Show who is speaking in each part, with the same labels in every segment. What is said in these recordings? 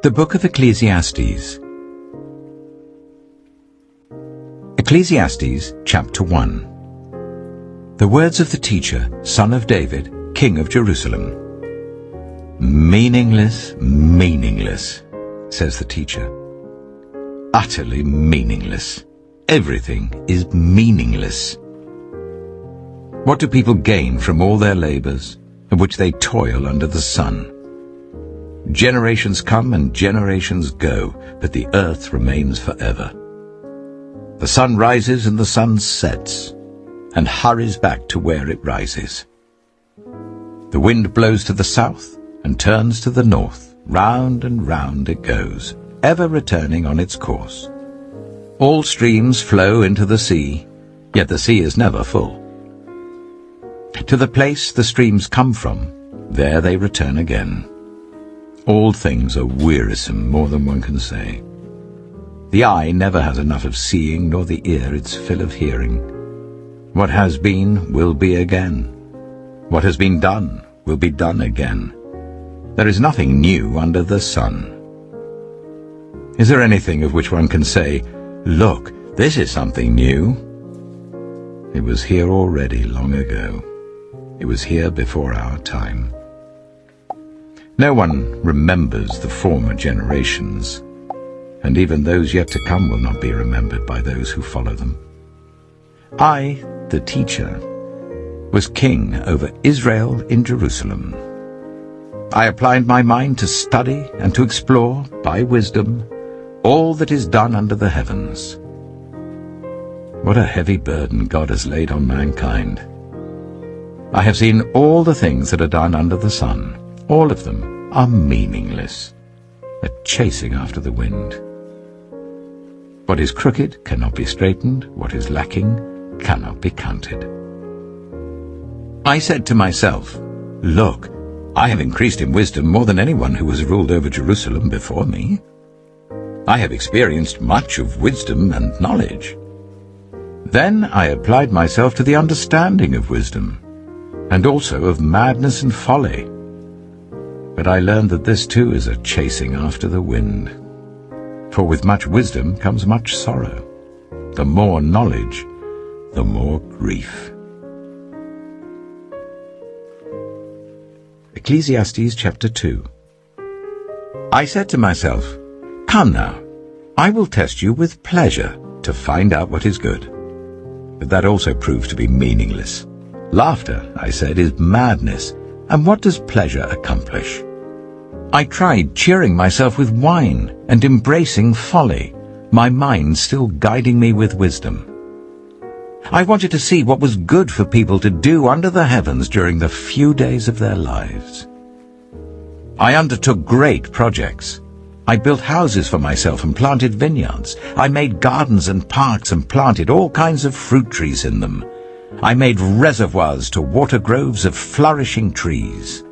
Speaker 1: The Book of Ecclesiastes. Ecclesiastes, chapter 1. The words of the teacher, son of David, king of Jerusalem. Meaningless, meaningless, says the teacher. Utterly meaningless. Everything is meaningless. What do people gain from all their labors, of which they toil under the sun? Generations come and generations go, but the earth remains forever. The sun rises and the sun sets, and hurries back to where it rises. The wind blows to the south and turns to the north. Round and round it goes, ever returning on its course. All streams flow into the sea, yet the sea is never full. To the place the streams come from, there they return again. All things are wearisome, more than one can say. The eye never has enough of seeing, nor the ear its fill of hearing. What has been will be again. What has been done will be done again. There is nothing new under the sun. Is there anything of which one can say, "Look, this is something new"? It was here already long ago. It was here before our time. No one remembers the former generations, and even those yet to come will not be remembered by those who follow them. I, the teacher, was king over Israel in Jerusalem. I applied my mind to study and to explore, by wisdom, all that is done under the heavens. What a heavy burden God has laid on mankind. I have seen all the things that are done under the sun. All of them are meaningless, a chasing after the wind. What is crooked cannot be straightened, what is lacking cannot be counted. I said to myself, "Look, I have increased in wisdom more than anyone who has ruled over Jerusalem before me. I have experienced much of wisdom and knowledge." Then I applied myself to the understanding of wisdom, and also of madness and folly. But I learned that this too is a chasing after the wind. For with much wisdom comes much sorrow. The more knowledge, the more grief. Ecclesiastes chapter 2. I said to myself, "Come now, I will test you with pleasure to find out what is good." But that also proved to be meaningless. Laughter, I said, is madness, and what does pleasure accomplish? I tried cheering myself with wine and embracing folly, my mind still guiding me with wisdom. I wanted to see what was good for people to do under the heavens during the few days of their lives. I undertook great projects. I built houses for myself and planted vineyards. I made gardens and parks and planted all kinds of fruit trees in them. I made reservoirs to water groves of flourishing trees.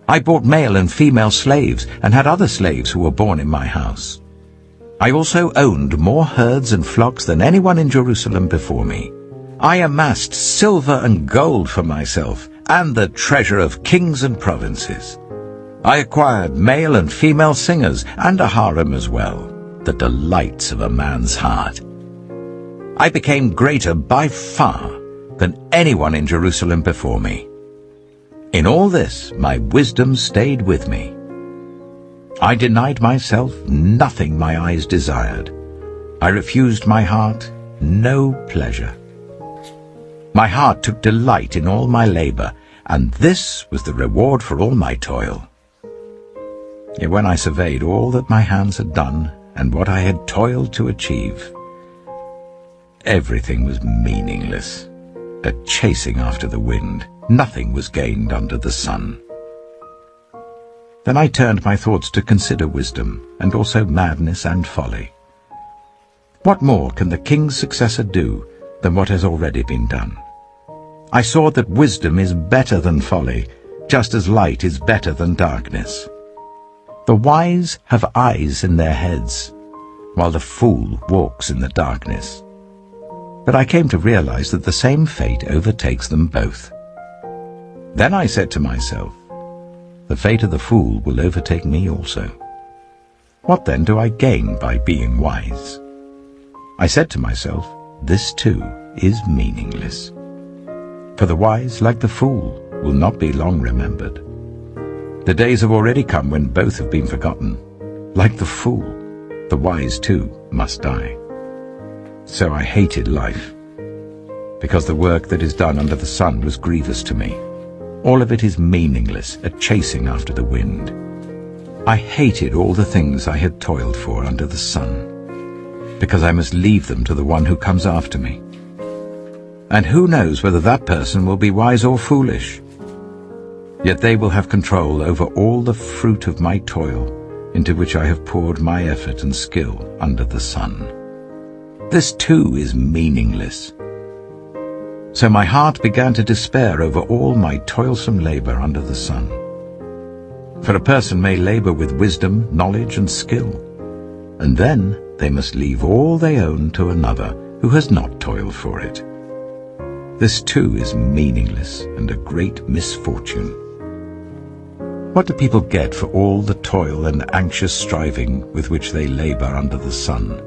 Speaker 1: I bought male and female slaves and had other slaves who were born in my house. I also owned more herds and flocks than anyone in Jerusalem before me. I amassed silver and gold for myself and the treasure of kings and provinces. I acquired male and female singers and a harem as well, the delights of a man's heart. I became greater by far than anyone in Jerusalem before me. In all this, my wisdom stayed with me. I denied myself nothing my eyes desired. I refused my heart no pleasure. My heart took delight in all my labor, and this was the reward for all my toil. Yet when I surveyed all that my hands had done and what I had toiled to achieve, everything was meaningless, a chasing after the wind. Nothing was gained under the sun. Then I turned my thoughts to consider wisdom, and also madness and folly. What more can the king's successor do than what has already been done? I saw that wisdom is better than folly, just as light is better than darkness. The wise have eyes in their heads, while the fool walks in the darkness. But I came to realize that the same fate overtakes them both. Then I said to myself, the fate of the fool will overtake me also. What then do I gain by being wise? I said to myself, this too is meaningless. For the wise, like the fool, will not be long remembered. The days have already come when both have been forgotten. Like the fool, the wise too must die. So I hated life, because the work that is done under the sun was grievous to me. All of it is meaningless, a chasing after the wind. I hated all the things I had toiled for under the sun, because I must leave them to the one who comes after me. And who knows whether that person will be wise or foolish? Yet they will have control over all the fruit of my toil, into which I have poured my effort and skill under the sun. This too is meaningless. So my heart began to despair over all my toilsome labor under the sun. For a person may labor with wisdom, knowledge, and skill, and then they must leave all they own to another who has not toiled for it. This too is meaningless and a great misfortune. What do people get for all the toil and anxious striving with which they labor under the sun?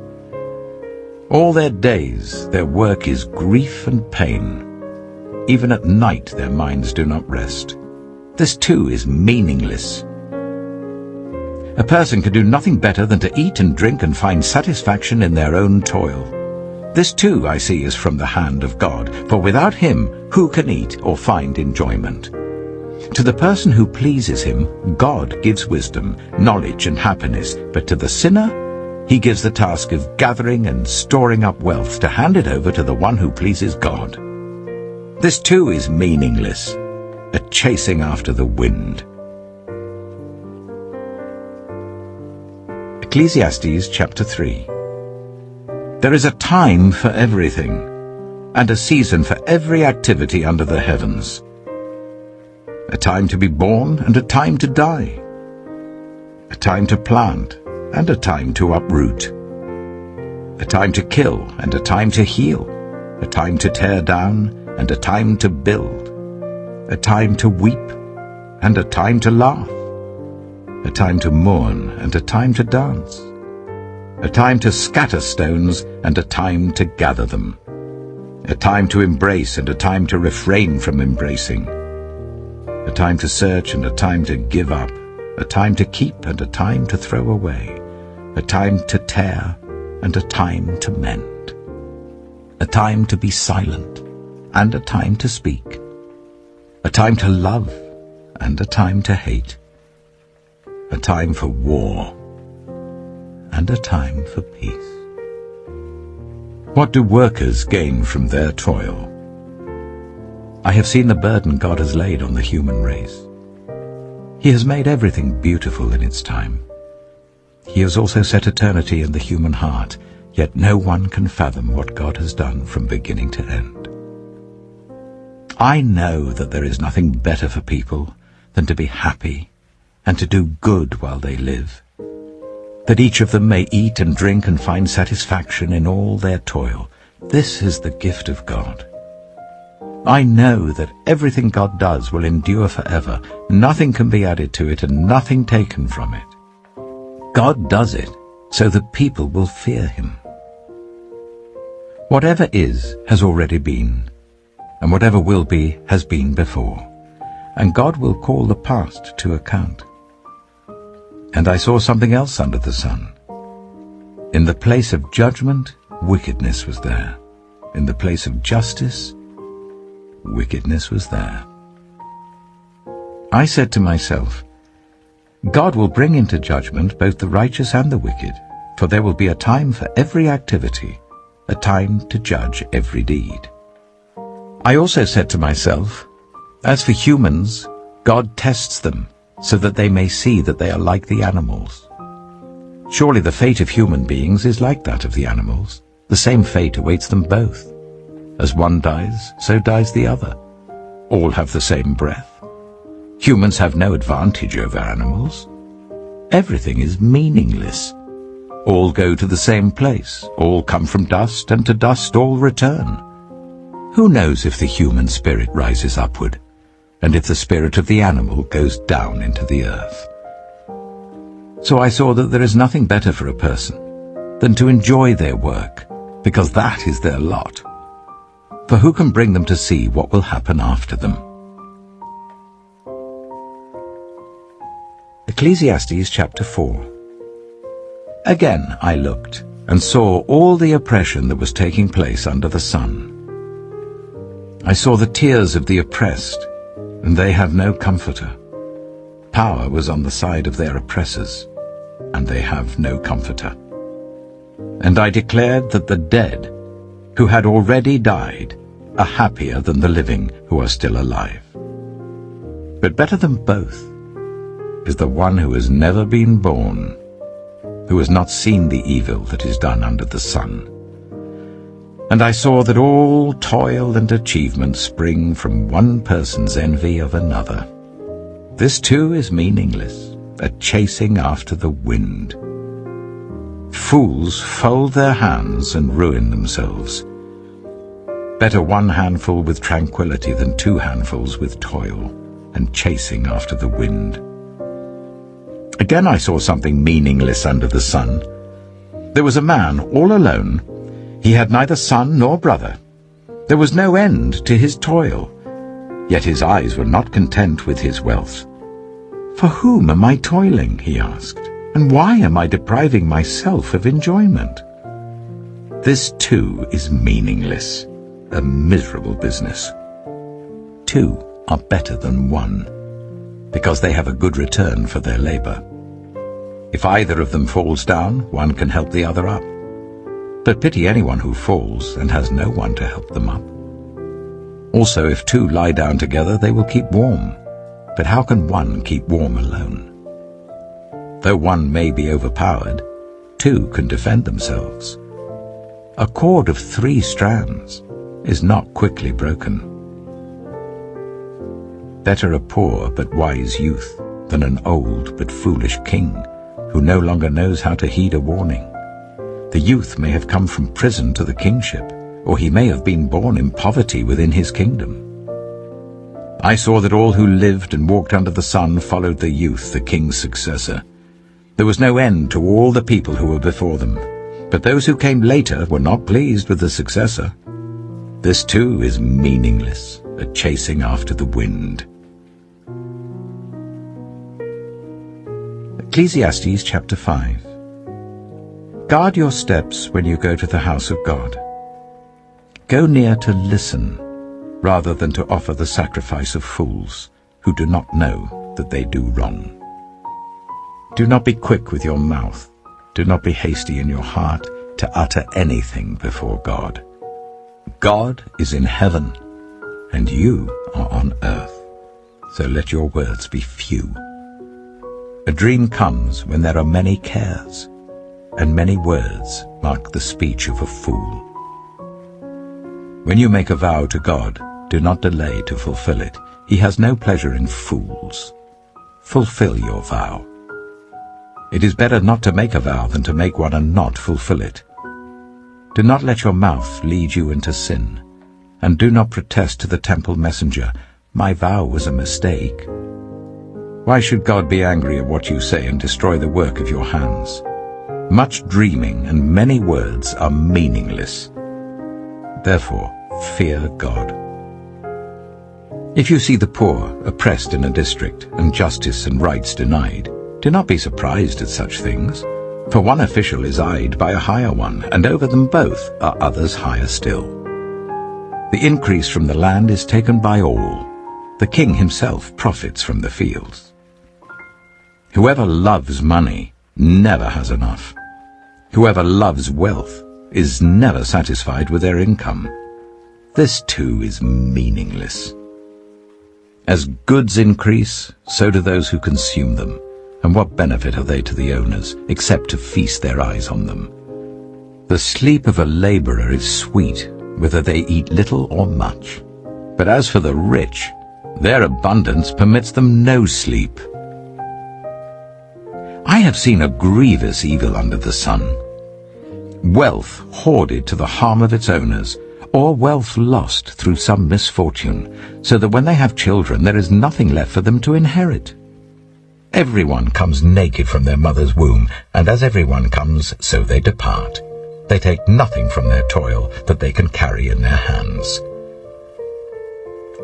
Speaker 1: All their days their work is grief and pain. Even at night their minds do not rest. This too is meaningless. A person can do nothing better than to eat and drink and find satisfaction in their own toil. This too I see is from the hand of God, for without him who can eat or find enjoyment? To the person who pleases him, God gives wisdom, knowledge, and happiness, but to the sinner, he gives the task of gathering and storing up wealth to hand it over to the one who pleases God. This too is meaningless, a chasing after the wind. Ecclesiastes chapter 3. There is a time for everything, and a season for every activity under the heavens. A time to be born and a time to die. A time to plant and a time to uproot. A time to kill and a time to heal. A time to tear down and a time to build. A time to weep and a time to laugh. A time to mourn and a time to dance. A time to scatter stones and a time to gather them. A time to embrace and a time to refrain from embracing. A time to search and a time to give up. A time to keep and a time to throw away. A time to tear and a time to mend. A time to be silent and a time to speak. A time to love and a time to hate. A time for war and a time for peace. What do workers gain from their toil? I have seen the burden God has laid on the human race. He has made everything beautiful in its time. He has also set eternity in the human heart, yet no one can fathom what God has done from beginning to end. I know that there is nothing better for people than to be happy and to do good while they live, that each of them may eat and drink and find satisfaction in all their toil. This is the gift of God. I know that everything God does will endure forever. Nothing can be added to it and nothing taken from it. God does it so that people will fear him. Whatever is has already been, and whatever will be has been before, and God will call the past to account. And I saw something else under the sun. In the place of judgment, wickedness was there. In the place of justice, wickedness was there. I said to myself, God will bring into judgment both the righteous and the wicked, for there will be a time for every activity, a time to judge every deed. I also said to myself, as for humans, God tests them, so that they may see that they are like the animals. Surely the fate of human beings is like that of the animals. The same fate awaits them both. As one dies, so dies the other. All have the same breath. Humans have no advantage over animals. Everything is meaningless. All go to the same place. All come from dust, and to dust all return. Who knows if the human spirit rises upward, and if the spirit of the animal goes down into the earth? So I saw that there is nothing better for a person than to enjoy their work, because that is their lot. For who can bring them to see what will happen after them? Ecclesiastes chapter 4. Again I looked, and saw all the oppression that was taking place under the sun. I saw the tears of the oppressed, and they have no comforter. Power was on the side of their oppressors, and they have no comforter. And I declared that the dead, who had already died, are happier than the living who are still alive. But better than both is the one who has never been born, who has not seen the evil that is done under the sun. And I saw that all toil and achievement spring from one person's envy of another. This too is meaningless, a chasing after the wind. Fools fold their hands and ruin themselves. Better one handful with tranquility than two handfuls with toil and chasing after the wind. Again I saw something meaningless under the sun. There was a man all alone. He had neither son nor brother. There was no end to his toil, yet his eyes were not content with his wealth. For whom am I toiling, he asked, and why am I depriving myself of enjoyment? This too is meaningless, a miserable business. Two are better than one, because they have a good return for their labor. If either of them falls down, one can help the other up. But pity anyone who falls and has no one to help them up. Also, if two lie down together, they will keep warm. But how can one keep warm alone? Though one may be overpowered, two can defend themselves. A cord of 3 strands is not quickly broken. Better a poor but wise youth than an old but foolish king who no longer knows how to heed a warning. The youth may have come from prison to the kingship, or he may have been born in poverty within his kingdom. I saw that all who lived and walked under the sun followed the youth, the king's successor. There was no end to all the people who were before them, but those who came later were not pleased with the successor. This too is meaningless, a chasing after the wind. Ecclesiastes chapter 5. Guard your steps when you go to the house of God. Go near to listen, rather than to offer the sacrifice of fools, who do not know that they do wrong. Do not be quick with your mouth. Do not be hasty in your heart to utter anything before God. God is in heaven, and you are on earth, so let your words be few. A dream comes when there are many cares, and many words mark the speech of a fool. When you make a vow to God, do not delay to fulfill it. He has no pleasure in fools. Fulfill your vow. It is better not to make a vow than to make one and not fulfill it. Do not let your mouth lead you into sin, and do not protest to the temple messenger, "My vow was a mistake." Why should God be angry at what you say and destroy the work of your hands? Much dreaming and many words are meaningless. Therefore, fear God. If you see the poor oppressed in a district and justice and rights denied, do not be surprised at such things, for one official is eyed by a higher one, and over them both are others higher still. The increase from the land is taken by all. The king himself profits from the fields. Whoever loves money never has enough. Whoever loves wealth is never satisfied with their income. This too is meaningless. As goods increase, so do those who consume them. And what benefit are they to the owners, except to feast their eyes on them? The sleep of a laborer is sweet, whether they eat little or much. But as for the rich, their abundance permits them no sleep. I have seen a grievous evil under the sun. Wealth hoarded to the harm of its owners, or wealth lost through some misfortune, so that when they have children there is nothing left for them to inherit. Everyone comes naked from their mother's womb, and as everyone comes, so they depart. They take nothing from their toil that they can carry in their hands.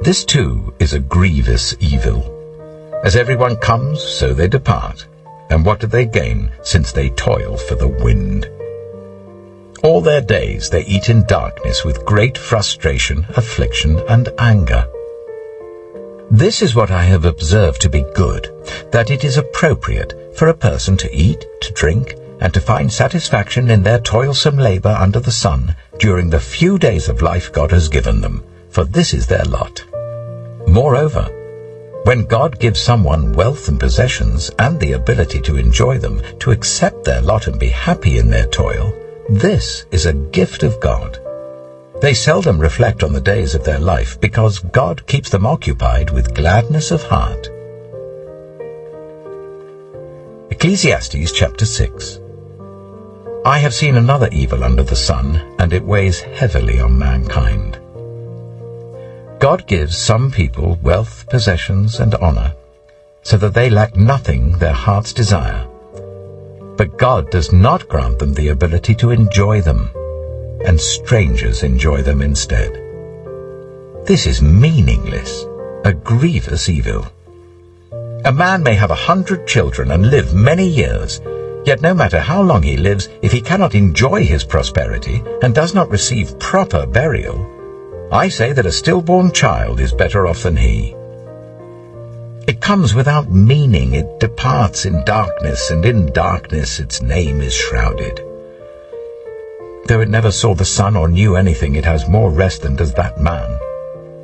Speaker 1: This too is a grievous evil. As everyone comes, so they depart. And what do they gain, since they toil for the wind? All their days they eat in darkness with great frustration, affliction, and anger. This is what I have observed to be good, that it is appropriate for a person to eat, to drink, and to find satisfaction in their toilsome labor under the sun during the few days of life God has given them, for this is their lot. Moreover, when God gives someone wealth and possessions and the ability to enjoy them, to accept their lot and be happy in their toil, this is a gift of God. They seldom reflect on the days of their life because God keeps them occupied with gladness of heart. Ecclesiastes chapter 6. I have seen another evil under the sun, and it weighs heavily on mankind. God gives some people wealth, possessions, and honor, so that they lack nothing their hearts desire. But God does not grant them the ability to enjoy them, and strangers enjoy them instead. This is meaningless, a grievous evil. A man may have 100 children and live many years, yet no matter how long he lives, if he cannot enjoy his prosperity and does not receive proper burial, I say that a stillborn child is better off than he. It comes without meaning, it departs in darkness, and in darkness its name is shrouded. Though it never saw the sun or knew anything, it has more rest than does that man,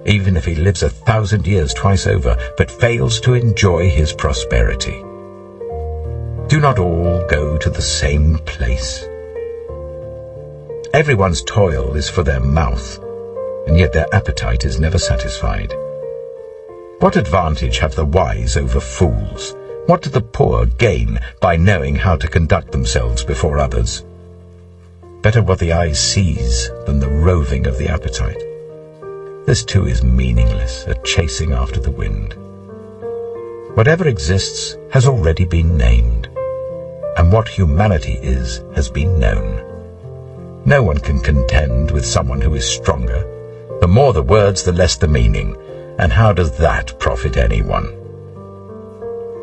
Speaker 1: even if he lives 1,000 years twice over, but fails to enjoy his prosperity. Do not all go to the same place. Everyone's toil is for their mouth, and yet their appetite is never satisfied. What advantage have the wise over fools? What do the poor gain by knowing how to conduct themselves before others? Better what the eye sees than the roving of the appetite. This too is meaningless, a chasing after the wind. Whatever exists has already been named, and what humanity is has been known. No one can contend with someone who is stronger. The more the words, the less the meaning, and how does that profit anyone?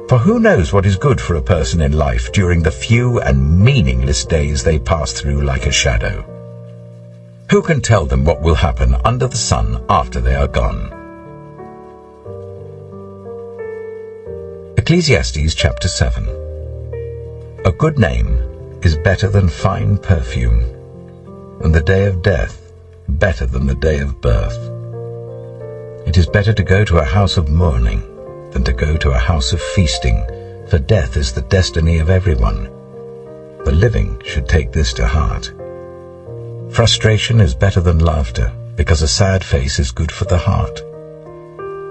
Speaker 1: For who knows what is good for a person in life during the few and meaningless days they pass through like a shadow? Who can tell them what will happen under the sun after they are gone? Ecclesiastes chapter 7. A good name is better than fine perfume, and the day of death better than the day of birth. It is better to go to a house of mourning than to go to a house of feasting, for death is the destiny of everyone. The living should take this to heart. Frustration is better than laughter, because a sad face is good for the heart.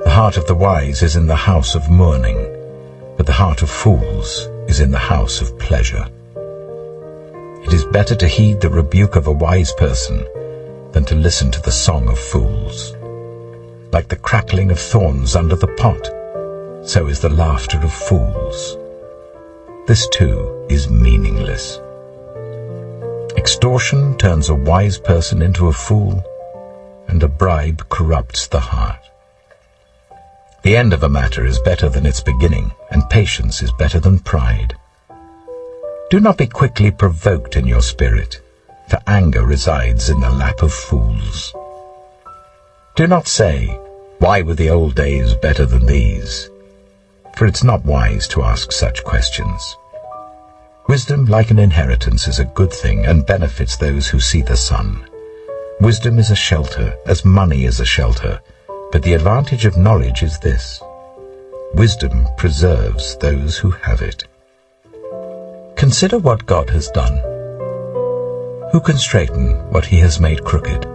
Speaker 1: The heart of the wise is in the house of mourning, but the heart of fools is in the house of pleasure. It is better to heed the rebuke of a wise person than to listen to the song of fools. Like the crackling of thorns under the pot, so is the laughter of fools. This too is meaningless. Extortion turns a wise person into a fool, and a bribe corrupts the heart. The end of a matter is better than its beginning, and patience is better than pride. Do not be quickly provoked in your spirit, for anger resides in the lap of fools. Do not say, "Why were the old days better than these?" For it's not wise to ask such questions. Wisdom, like an inheritance, is a good thing and benefits those who see the sun. Wisdom is a shelter, as money is a shelter, but the advantage of knowledge is this: wisdom preserves those who have it. Consider what God has done. Who can straighten what he has made crooked?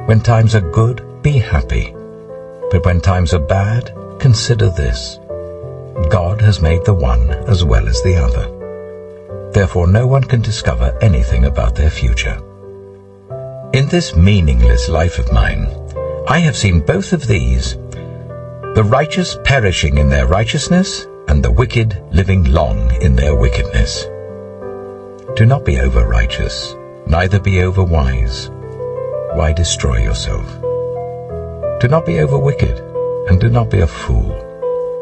Speaker 1: When times are good, be happy. But when times are bad, consider this: God has made the one as well as the other. Therefore no one can discover anything about their future. In this meaningless life of mine, I have seen both of these, the righteous perishing in their righteousness and the wicked living long in their wickedness. Do not be over-righteous, neither be over-wise. Why destroy yourself? Do not be over-wicked, and do not be a fool.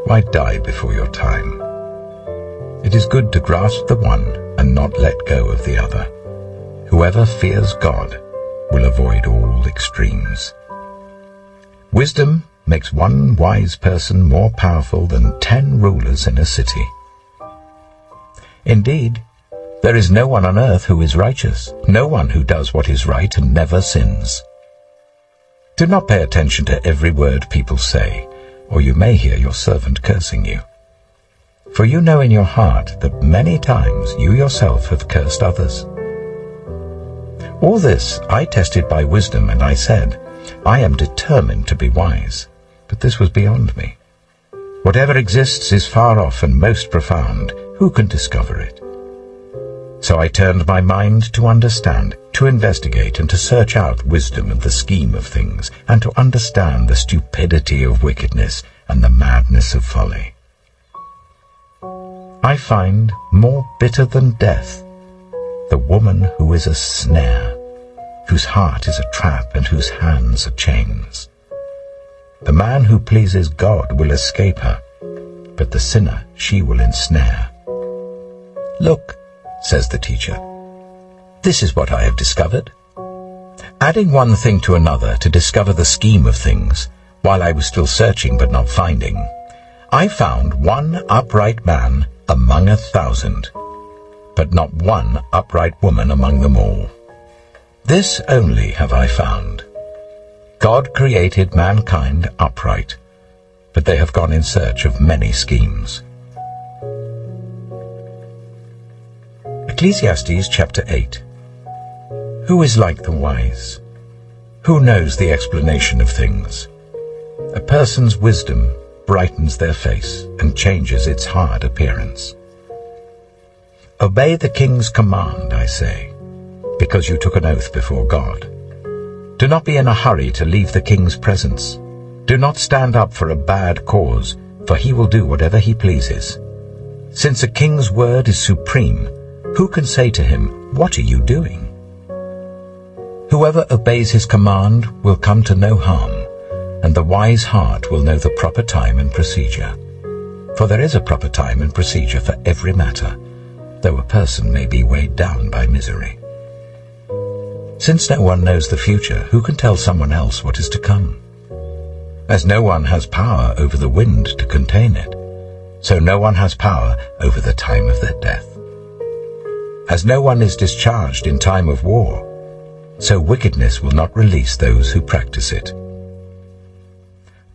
Speaker 1: Why die before your time? It is good to grasp the one and not let go of the other. Whoever fears God will avoid all extremes. Wisdom makes one wise person more powerful than 10 rulers in a city. Indeed, there is no one on earth who is righteous, no one who does what is right and never sins. Do not pay attention to every word people say, or you may hear your servant cursing you. For you know in your heart that many times you yourself have cursed others. All this I tested by wisdom, and I said, I am determined to be wise. But this was beyond me. Whatever exists is far off and most profound. Who can discover it? So I turned my mind to understand, to investigate, and to search out wisdom and the scheme of things, and to understand the stupidity of wickedness and the madness of folly. I find more bitter than death the woman who is a snare, whose heart is a trap and whose hands are chains. The man who pleases God will escape her, but the sinner she will ensnare. Look, says the teacher, this is what I have discovered. Adding one thing to another to discover the scheme of things, while I was still searching but not finding, I found one upright man among 1,000, but not one upright woman among them all. This only have I found. God created mankind upright, but they have gone in search of many schemes. Ecclesiastes chapter 8. Who is like the wise? Who knows the explanation of things? A person's wisdom brightens their face and changes its hard appearance. Obey the king's command, I say, because you took an oath before God. Do not be in a hurry to leave the king's presence. Do not stand up for a bad cause, for he will do whatever he pleases. Since a king's word is supreme, who can say to him, "What are you doing?" Whoever obeys his command will come to no harm, and the wise heart will know the proper time and procedure. For there is a proper time and procedure for every matter, though a person may be weighed down by misery. Since no one knows the future, who can tell someone else what is to come? As no one has power over the wind to contain it, so no one has power over the time of their death. As no one is discharged in time of war, so wickedness will not release those who practice it.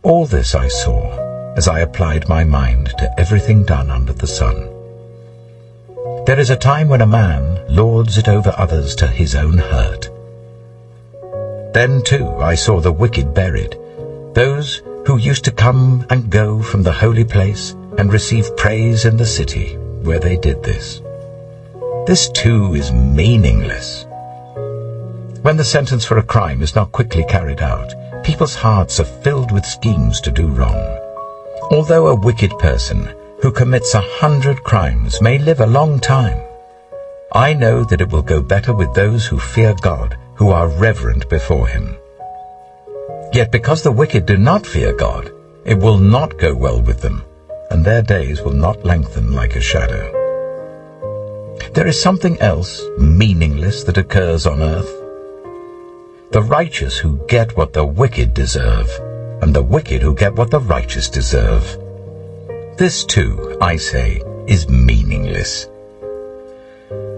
Speaker 1: All this I saw as I applied my mind to everything done under the sun. There is a time when a man lords it over others to his own hurt. Then too I saw the wicked buried, those who used to come and go from the holy place and receive praise in the city where they did this. This too is meaningless. When the sentence for a crime is not quickly carried out, people's hearts are filled with schemes to do wrong. Although a wicked person who commits 100 crimes may live a long time, I know that it will go better with those who fear God, who are reverent before him. Yet because the wicked do not fear God, it will not go well with them, and their days will not lengthen like a shadow. There is something else meaningless that occurs on earth. The righteous who get what the wicked deserve, and the wicked who get what the righteous deserve. This too, I say, is meaningless.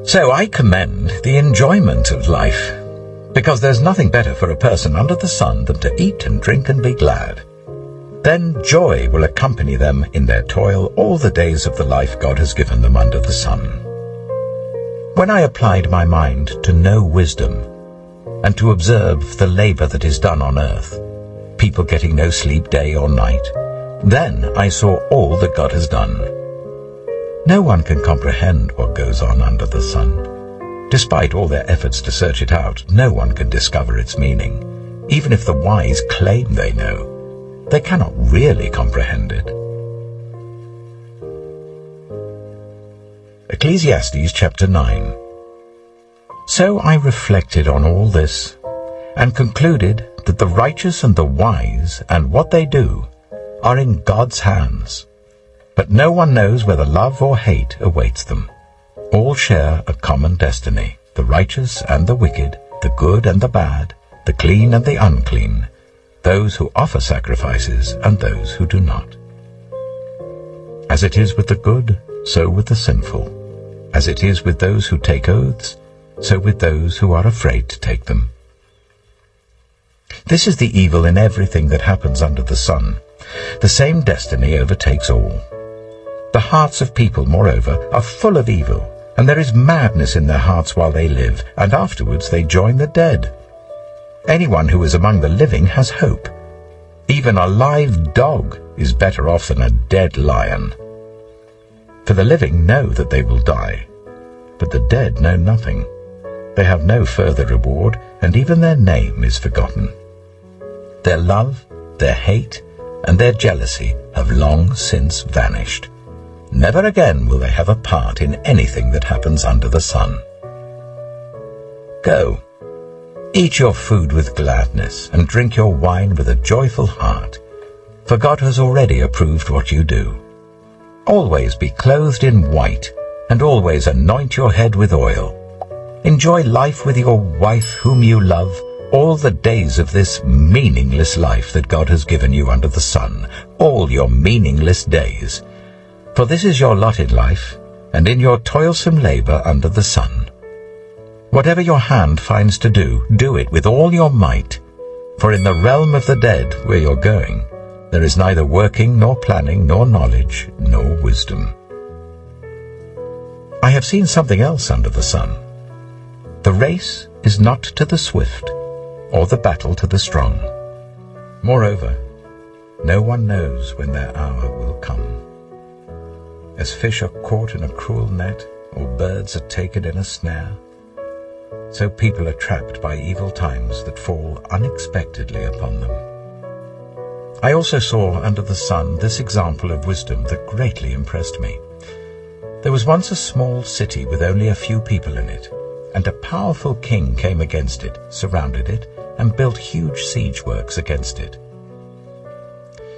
Speaker 1: So I commend the enjoyment of life, because there's nothing better for a person under the sun than to eat and drink and be glad. Then joy will accompany them in their toil all the days of the life God has given them under the sun. When I applied my mind to know wisdom, and to observe the labor that is done on earth, people getting no sleep day or night, then I saw all that God has done. No one can comprehend what goes on under the sun. Despite all their efforts to search it out, no one can discover its meaning. Even if the wise claim they know, they cannot really comprehend it. Ecclesiastes chapter 9. So I reflected on all this, and concluded that the righteous and the wise and what they do are in God's hands. But no one knows whether love or hate awaits them. All share a common destiny, the righteous and the wicked, the good and the bad, the clean and the unclean, those who offer sacrifices and those who do not. As it is with the good, so with the sinful. As it is with those who take oaths, so with those who are afraid to take them. This is the evil in everything that happens under the sun. The same destiny overtakes all. The hearts of people, moreover, are full of evil, and there is madness in their hearts while they live, and afterwards they join the dead. Anyone who is among the living has hope. Even a live dog is better off than a dead lion. For the living know that they will die, but the dead know nothing. They have no further reward, and even their name is forgotten. Their love, their hate, and their jealousy have long since vanished. Never again will they have a part in anything that happens under the sun. Go, eat your food with gladness, and drink your wine with a joyful heart, for God has already approved what you do. Always be clothed in white, and always anoint your head with oil. Enjoy life with your wife whom you love, all the days of this meaningless life that God has given you under the sun, all your meaningless days. For this is your lot in life, and in your toilsome labor under the sun. Whatever your hand finds to do it with all your might, for in the realm of the dead where you're going, there is neither working, nor planning, nor knowledge, nor wisdom. I have seen something else under the sun. The race is not to the swift, or the battle to the strong. Moreover, no one knows when their hour will come. As fish are caught in a cruel net, or birds are taken in a snare, so people are trapped by evil times that fall unexpectedly upon them. I also saw under the sun this example of wisdom that greatly impressed me. There was once a small city with only a few people in it, and a powerful king came against it, surrounded it, and built huge siege works against it.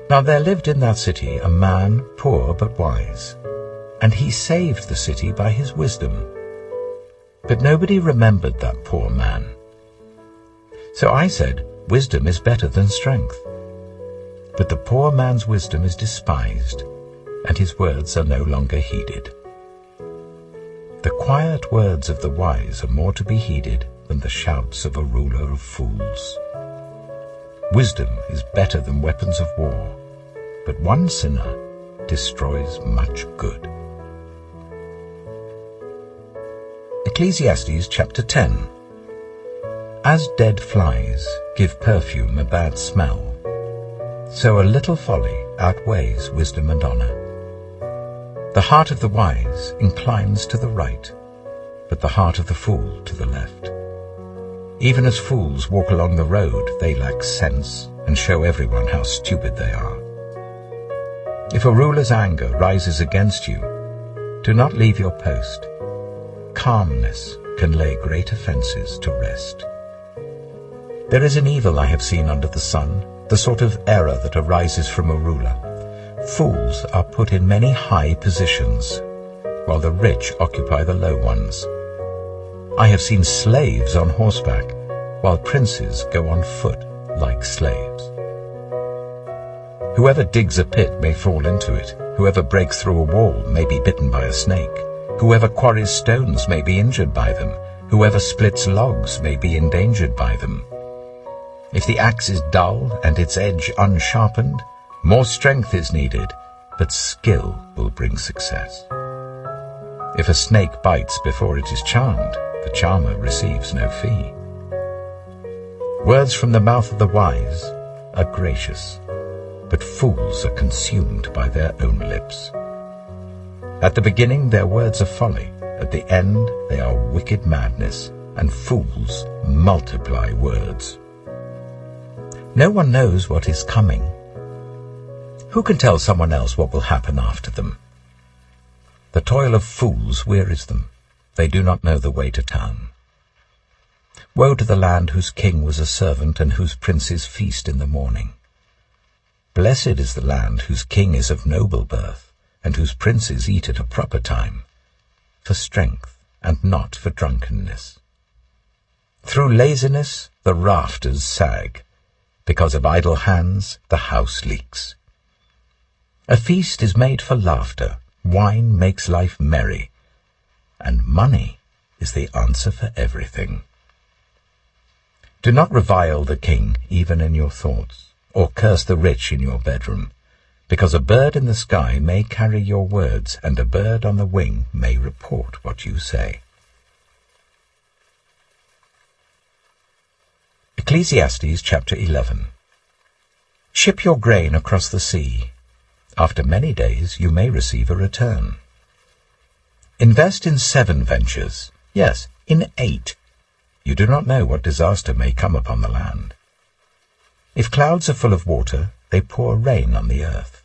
Speaker 1: Now there lived in that city a man, poor but wise, and he saved the city by his wisdom. But nobody remembered that poor man. So I said, wisdom is better than strength. But the poor man's wisdom is despised, and his words are no longer heeded. The quiet words of the wise are more to be heeded than the shouts of a ruler of fools. Wisdom is better than weapons of war, but one sinner destroys much good. Ecclesiastes chapter 10. As dead flies give perfume a bad smell, so a little folly outweighs wisdom and honor. The heart of the wise inclines to the right, but the heart of the fool to the left. Even as fools walk along the road, they lack sense and show everyone how stupid they are. If a ruler's anger rises against you, do not leave your post. Calmness can lay great offenses to rest. There is an evil I have seen under the sun, the sort of error that arises from a ruler. Fools are put in many high positions, while the rich occupy the low ones. I have seen slaves on horseback, while princes go on foot like slaves. Whoever digs a pit may fall into it. Whoever breaks through a wall may be bitten by a snake. Whoever quarries stones may be injured by them. Whoever splits logs may be endangered by them. If the axe is dull and its edge unsharpened, more strength is needed, but skill will bring success. If a snake bites before it is charmed, the charmer receives no fee. Words from the mouth of the wise are gracious, but fools are consumed by their own lips. At the beginning their words are folly, at the end they are wicked madness, and fools multiply words. No one knows what is coming. Who can tell someone else what will happen after them? The toil of fools wearies them. They do not know the way to town. Woe to the land whose king was a servant and whose princes feast in the morning. Blessed is the land whose king is of noble birth, and whose princes eat at a proper time, for strength and not for drunkenness. Through laziness the rafters sag, because of idle hands the house leaks. A feast is made for laughter, wine makes life merry, and money is the answer for everything. Do not revile the king even in your thoughts, or curse the rich in your bedroom, because a bird in the sky may carry your words, and a bird on the wing may report what you say. Ecclesiastes chapter 11. Ship your grain across the sea. After many days you may receive a return. Invest in 7 ventures, yes, in 8. You do not know what disaster may come upon the land. If clouds are full of water, they pour rain on the earth.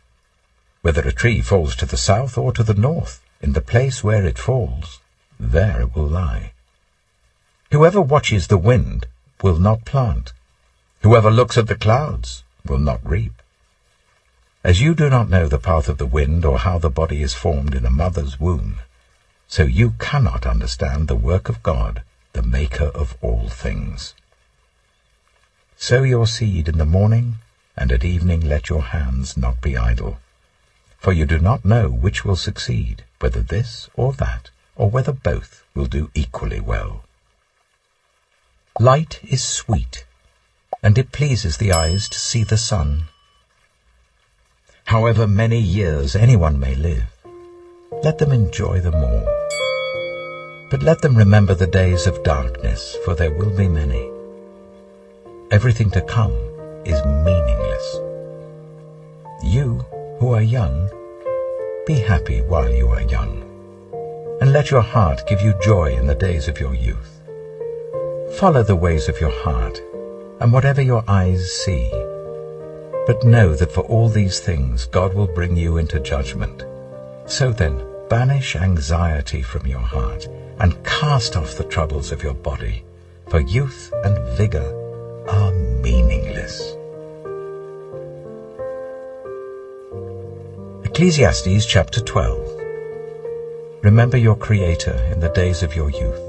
Speaker 1: Whether a tree falls to the south or to the north, in the place where it falls, there it will lie. Whoever watches the wind will not plant. Whoever looks at the clouds will not reap. As you do not know the path of the wind or how the body is formed in a mother's womb, so you cannot understand the work of God, the maker of all things. Sow your seed in the morning, and at evening let your hands not be idle. For you do not know which will succeed, whether this or that, or whether both will do equally well. Light is sweet, and it pleases the eyes to see the sun. However many years anyone may live, let them enjoy them all. But let them remember the days of darkness, for there will be many. Everything to come is meaningless. You who are young, be happy while you are young, and let your heart give you joy in the days of your youth. Follow the ways of your heart, and whatever your eyes see. But know that for all these things God will bring you into judgment. So then, banish anxiety from your heart, and cast off the troubles of your body, for youth and vigor are meaningless. Ecclesiastes chapter 12. Remember your Creator in the days of your youth,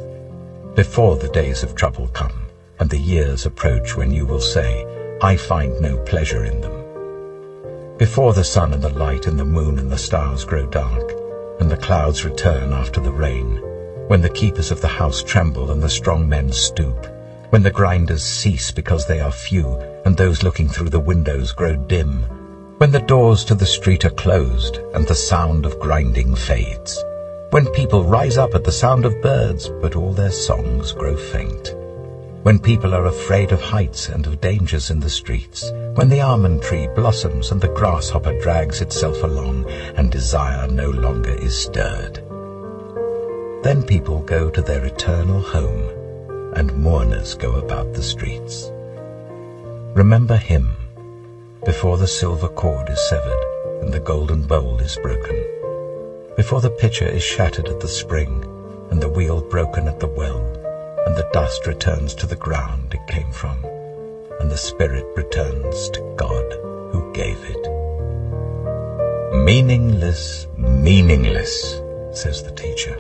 Speaker 1: before the days of trouble come, and the years approach when you will say, I find no pleasure in them. Before the sun and the light and the moon and the stars grow dark, and the clouds return after the rain, when the keepers of the house tremble and the strong men stoop, when the grinders cease because they are few, and those looking through the windows grow dim, when the doors to the street are closed, and the sound of grinding fades, when people rise up at the sound of birds, but all their songs grow faint, when people are afraid of heights and of dangers in the streets, when the almond tree blossoms and the grasshopper drags itself along, and desire no longer is stirred. Then people go to their eternal home, and mourners go about the streets. Remember him, before the silver cord is severed, and the golden bowl is broken, before the pitcher is shattered at the spring, and the wheel broken at the well, and the dust returns to the ground it came from, and the spirit returns to God who gave it. Meaningless, meaningless, says the teacher.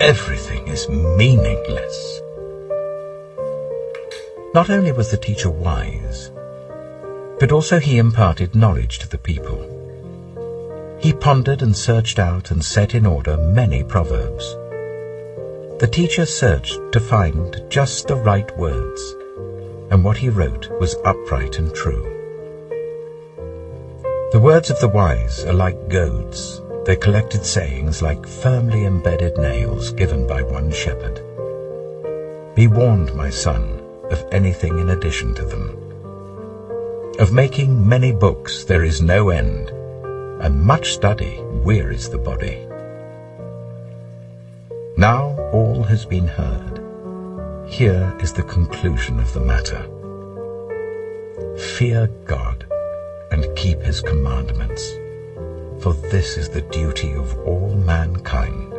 Speaker 1: Everything is meaningless. Not only was the teacher wise, but also he imparted knowledge to the people. He pondered and searched out and set in order many proverbs. The teacher searched to find just the right words, and what he wrote was upright and true. The words of the wise are like goads, their collected sayings like firmly embedded nails given by one shepherd. Be warned, my son, of anything in addition to them. Of making many books there is no end, and much study wearies the body. Now all has been heard. Here is the conclusion of the matter. Fear God and keep his commandments, for this is the duty of all mankind.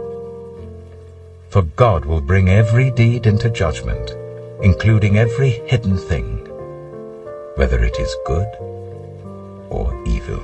Speaker 1: For God will bring every deed into judgment, including every hidden thing, whether it is good or evil.